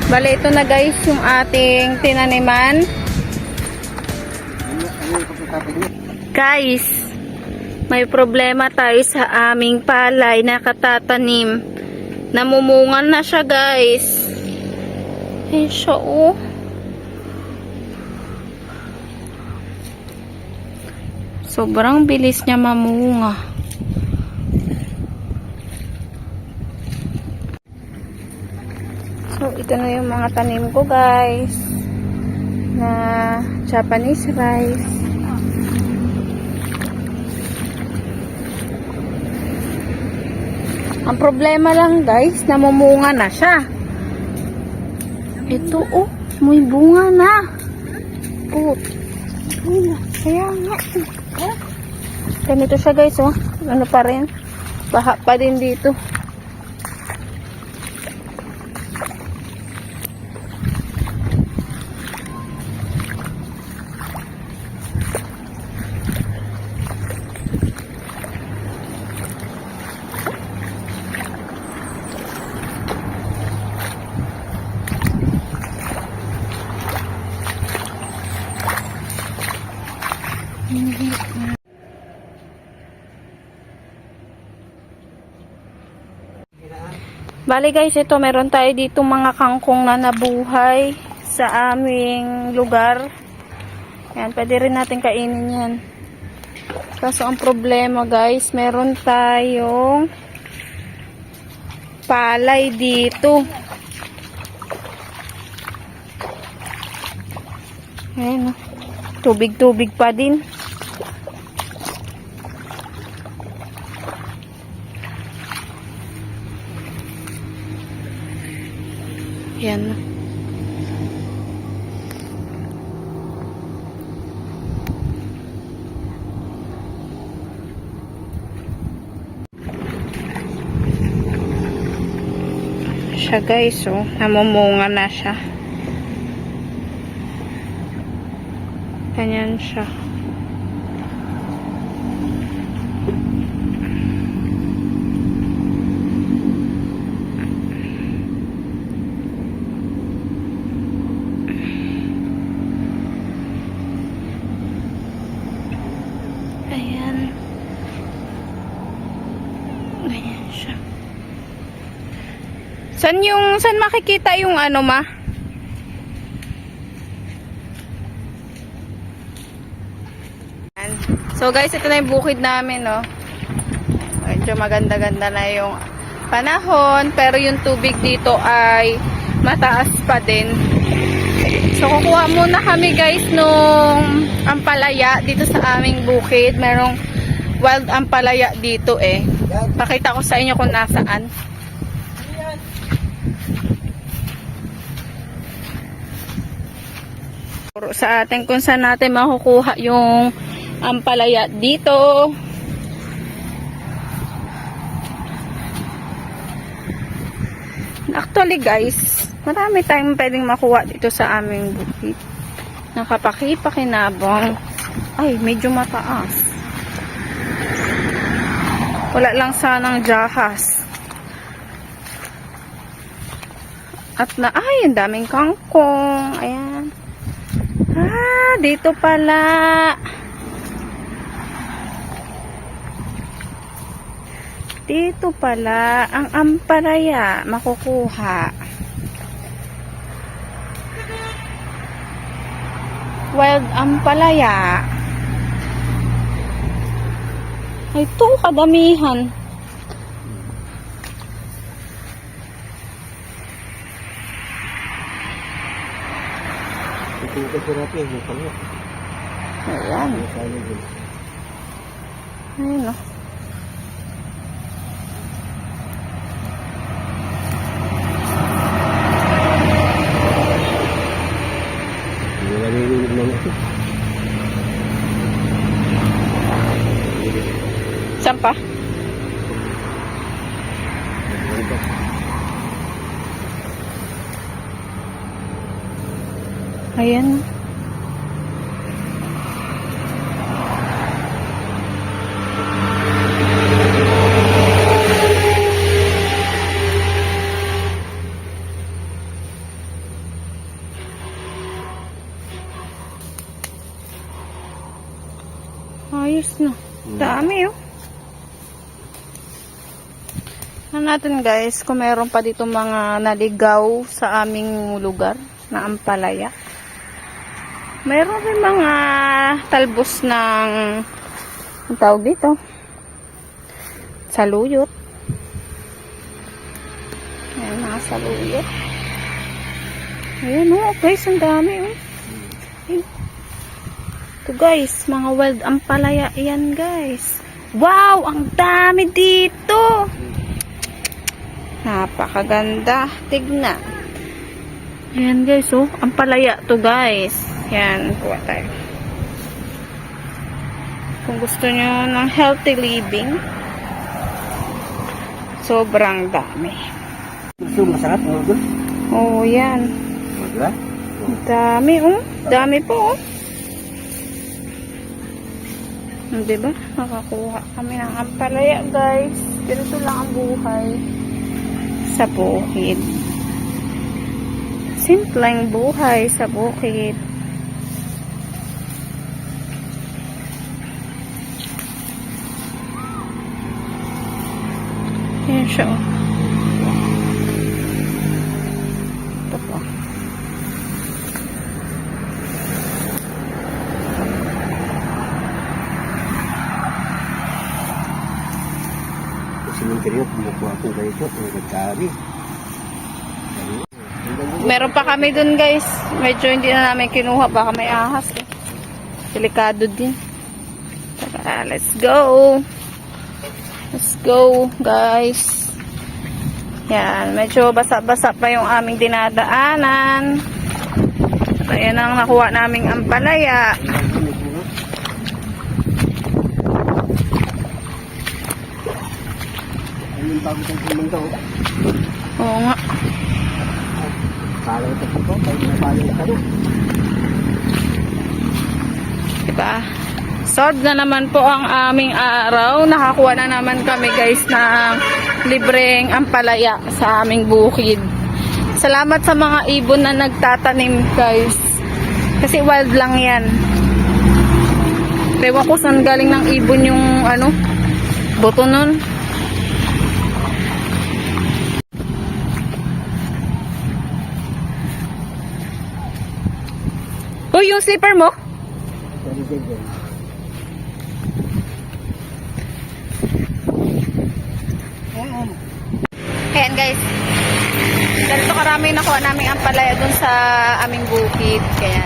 Bale, ito na guys yung ating tinaniman. Guys, may problema tayo sa aming palay na katatanim. Namumungan na siya guys. Ayan siya oh. Sobrang bilis niya mamunga. So, ito na yung mga tanim ko guys. Na Japanese rice. Ang problema lang guys, namumunga na siya. Ito oh, may bunga na. Oh, kaya nga. Ganito siya guys oh. Ano pa rin? Baha pa din dito. Bali guys, ito meron tayo dito mga kangkong na nabuhay sa aming lugar. Yan, pwede rin natin kainin yan. Kaso ang problema guys, meron tayong palay dito. Ayan, tubig-tubig pa din. Yan. Siya guys, oh, namumunga na siya. Ganyan siya. Ayan. Ganyan siya. Saan makikita yung ano ma? So guys, ito na yung bukid namin, no. Medyo maganda-ganda na yung panahon, pero yung tubig dito ay mataas pa din. So kukuha muna kami guys nung ampalaya dito sa aming bukid. Merong wild ampalaya dito eh. Pakita ko sa inyo kung nasaan. Sa atin kung saan natin makukuha yung ampalaya dito. Actually guys, marami tayong pwedeng makuha dito sa aming bukid. Nakapaki-pakinabang. Ay, medyo mataas. Wala lang sanang jahas. At ay, ang daming kangkong. Ayan. Ah, dito pala. Dito pala ang ampalaya makukuha. Wild ampalaya. Ito, kadamihan. Ito yung kasarap yung mukha. Ayan. Ayan o. Saan pa? Ayan. Ayos na. Dami oh. Ano natin guys, kung meron pa dito mga naligaw sa aming lugar na ampalaya. Meron rin mga talbos ng ang tawag dito, saluyot. Ayan, mga saluyot. Ayan oh, guys, ang dami oh. Ayan. Ito guys, mga wild ampalaya yan guys. Wow, ang dami dito. Napakaganda. Tignan. Ayan guys, oh, ampalaya to guys. Yan, kuha tayo. Kung gusto nyo ng healthy living, sobrang dami. So, masarap, no? Oh, yan. Diba? Dami, oh. Dami po, oh. Diba? Nakakuha kami ng ampalaya, guys. Ganito lang ang buhay sa bukid. Simpleng buhay sa bukid. Yan siya, oh. Ito po. Simenteryo, kumukuha ko ganito, kung nagkari. Meron pa kami dun guys. Medyo hindi na namin kinuha. Baka may ahas eh. Delikado din. Tara, let's go. Let's go guys. Yan. Medyo basa-basa pa yung aming dinadaanan. Ayan ang nakuha naming ampalaya. Ayun, bago tayo pumunta, oh. Oo nga. Kala ito po, kahit napalo ito, no? Diba? Solved na naman po ang aming araw. Nakakuha na naman kami guys ng libreng ampalaya sa aming bukid. Salamat sa mga ibon na nagtatanim guys. Kasi wild lang yan. Ewan ko saan galing ng ibon yung ano, buto nun. Uy, yung slipper mo? Dari dyan. Ayan guys. Ganito karami nakuha namin ang palaya dun sa aming bukid. Kaya